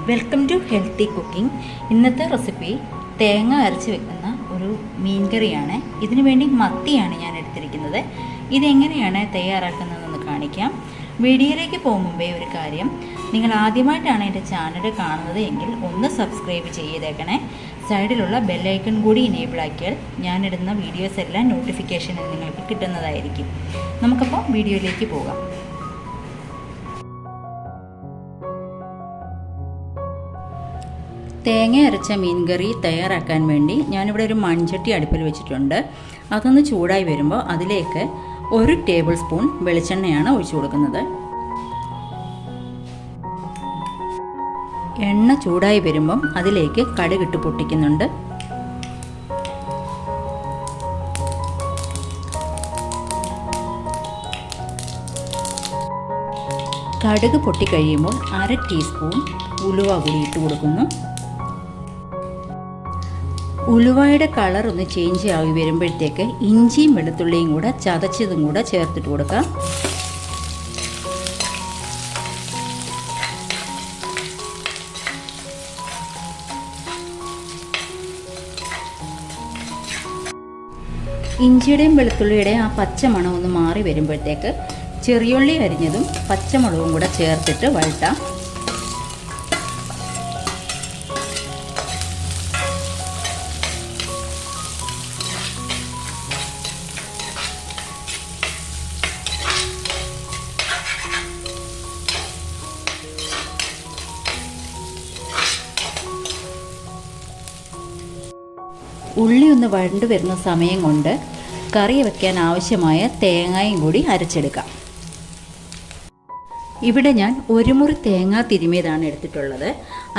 Welcome to healthy cooking. ഇന്നത്തെ recipe തേങ്ങ അരച്ച് വെക്കുന്ന ഒരു മീൻ കറിയാണ്. ഇതിനു വേണ്ടി മത്തിയാണ് ഞാൻ എടുത്തിരിക്കുന്നത്. ഇതെങ്ങനെയാണ് തയ്യാറാക്കുന്നതെന്ന് കാണിക്കാം. വീഡിയോയിലേക്ക് പോകും മുമ്പേ ഒരു കാര്യം, നിങ്ങൾ ആദ്യമായിട്ടാണ് എൻ്റെ ചാനൽ കാണുന്നത് എങ്കിൽ ഒന്ന് സബ്സ്ക്രൈബ് ചെയ്തേക്കണേ. സൈഡിലുള്ള ബെല്ലൈക്കൺ കൂടി ഇനേബിൾ ആക്കിയാൽ ഞാനിടുന്ന വീഡിയോസ് എല്ലാം നോട്ടിഫിക്കേഷനിൽ നിങ്ങൾക്ക് കിട്ടുന്നതായിരിക്കും. നമുക്കപ്പോൾ വീഡിയോയിലേക്ക് പോകാം. തേങ്ങ അരച്ച മീൻ കറി തയ്യാറാക്കാൻ വേണ്ടി ഞാനിവിടെ ഒരു മൺചട്ടി അടുപ്പിൽ വെച്ചിട്ടുണ്ട്. അതൊന്ന് ചൂടായി വരുമ്പോൾ അതിലേക്ക് 1 ടേബിൾ സ്പൂൺ വെളിച്ചെണ്ണയാണ് ഒഴിച്ചു കൊടുക്കുന്നത്. എണ്ണ ചൂടായി വരുമ്പം അതിലേക്ക് കടുകിട്ട് പൊട്ടിക്കുന്നുണ്ട്. കടുക് പൊട്ടിക്കഴിയുമ്പോൾ 1/2 ടീസ്പൂൺ ഉലുവ കൂടി ഇട്ട് കൊടുക്കുന്നു. ഉലുവയുടെ കളർ ഒന്ന് ചേഞ്ച് ആയി വരുമ്പോഴത്തേക്ക് ഇഞ്ചിയും വെളുത്തുള്ളിയും കൂടെ ചതച്ചതും കൂടെ ചേർത്തിട്ട് കൊടുക്കാം. ഇഞ്ചിയുടെയും വെളുത്തുള്ളിയുടെയും ആ പച്ചമണം ഒന്ന് മാറി വരുമ്പോഴത്തേക്ക് ചെറിയുള്ളി അരിഞ്ഞതും പച്ചമുളകും കൂടെ ചേർത്തിട്ട് വഴറ്റാം. ഉള്ളി ഒന്ന് വഴണ്ടു വരുന്ന സമയം കൊണ്ട് കറി വയ്ക്കാൻ ആവശ്യമായ തേങ്ങയും കൂടി അരച്ചെടുക്കാം. ഇവിടെ ഞാൻ 1 മുറി തേങ്ങ തിരുമിയതാണ് എടുത്തിട്ടുള്ളത്.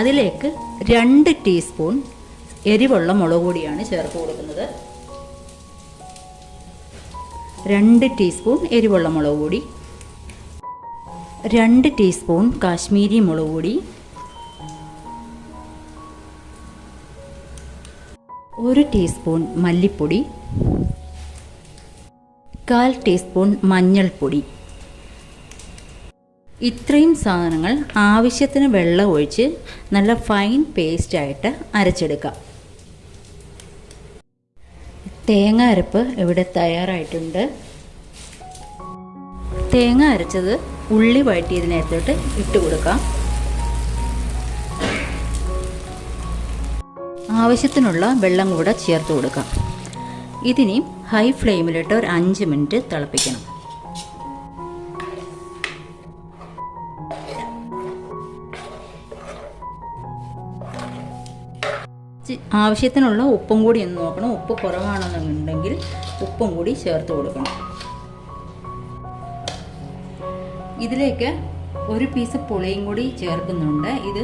അതിലേക്ക് 2 ടീസ്പൂൺ എരിവുള്ള മുളക് പൊടിയാണ് ചേർത്ത് കൊടുക്കുന്നത്. 2 ടീസ്പൂൺ എരിവുള്ള മുളക് പൊടി, 2 ടീസ്പൂൺ കാശ്മീരി മുളക് പൊടി, 1 ടീസ്പൂൺ മല്ലിപ്പൊടി, 1/4 ടീസ്പൂൺ മഞ്ഞൾപ്പൊടി. ഇത്രയും സാധനങ്ങൾ ആവശ്യത്തിന് വെള്ളം ഒഴിച്ച് നല്ല ഫൈൻ പേസ്റ്റായിട്ട് അരച്ചെടുക്കാം. തേങ്ങ അരപ്പ് ഇവിടെ തയ്യാറായിട്ടുണ്ട്. തേങ്ങ അരച്ചത് ഉള്ളി വഴറ്റിയതിനകത്തോട്ട് ഇട്ട് കൊടുക്കാം. ആവശ്യത്തിനുള്ള വെള്ളം കൂടെ ചേർത്ത് കൊടുക്കാം. ഇതിനി ഹൈ ഫ്ലെയിമിലിട്ട് ഒരു 5 മിനിറ്റ് തിളപ്പിക്കണം. ആവശ്യത്തിനുള്ള ഉപ്പും കൂടി ഒന്ന് നോക്കണം. ഉപ്പ് കുറവാണെന്നുണ്ടെങ്കിൽ ഉപ്പും കൂടി ചേർത്ത് കൊടുക്കണം. ഇതിലേക്ക് 1 പീസ് പുളിയും കൂടി ചേർക്കുന്നുണ്ട്. ഇത്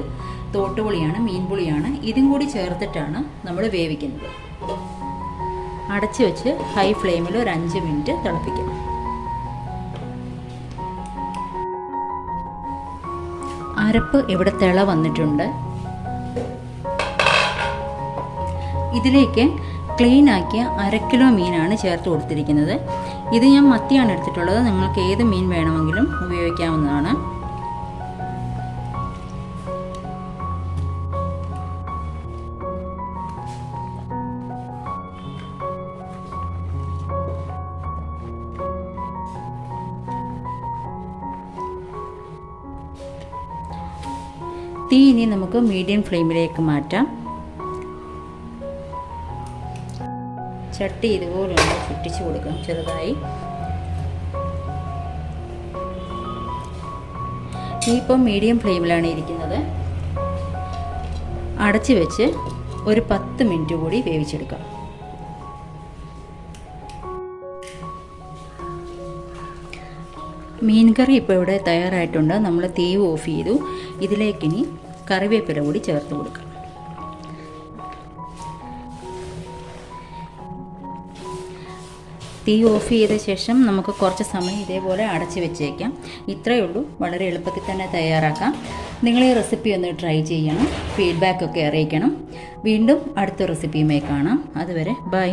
തോട്ടുപുളിയാണ്, മീൻ പുളിയാണ്. ഇതും കൂടി ചേർത്തിട്ടാണ് നമ്മൾ വേവിക്കുന്നത്. അടച്ചു വെച്ച് ഹൈ ഫ്ലെയിമിൽ ഒരു 5 മിനിറ്റ് തിളപ്പിക്കണം. അരപ്പ് ഇവിടെ തിള വന്നിട്ടുണ്ട്. ഇതിലേക്ക് ക്ലീൻ ആക്കിയ 1/2 കിലോ മീനാണ് ചേർത്ത് കൊടുത്തിരിക്കുന്നത്. ഇത് ഞാൻ മത്തിയാണ് എടുത്തിട്ടുള്ളത്. നിങ്ങൾക്ക് ഏത് മീൻ വേണമെങ്കിലും ഉപയോഗിക്കാവുന്നതാണ്. തീ ഇനി നമുക്ക് മീഡിയം ഫ്ലെയിമിലേക്ക് മാറ്റാം. ചട്ടി ഇതുപോലെ ഒന്ന് ചുറ്റിച്ച് കൊടുക്കാം ചെറുതായി. ഇപ്പം മീഡിയം ഫ്ലെയിമിലാണ് ഇരിക്കുന്നത്. അടച്ച് വെച്ച് ഒരു 10 മിനിറ്റ് കൂടി വേവിച്ചെടുക്കാം. മീൻ കറി ഇപ്പോൾ ഇവിടെ തയ്യാറായിട്ടുണ്ട്. നമ്മൾ തീ ഓഫ് ചെയ്തു. ഇതിലേക്കിനി കറിവേപ്പില കൂടി ചേർത്ത് കൊടുക്കാം. തീ ഓഫ് ചെയ്ത ശേഷം നമുക്ക് കുറച്ച് സമയം ഇതേപോലെ അടച്ച് വെച്ചേക്കാം. ഇത്രയേ ഉള്ളൂ. വളരെ എളുപ്പത്തിൽ തന്നെ തയ്യാറാക്കാം. നിങ്ങൾ ഈ റെസിപ്പി ഒന്ന് ട്രൈ ചെയ്യണം. ഫീഡ്ബാക്കൊക്കെ അറിയിക്കണം. വീണ്ടും അടുത്ത റെസിപ്പിയുമായി കാണാം. അതുവരെ ബൈ.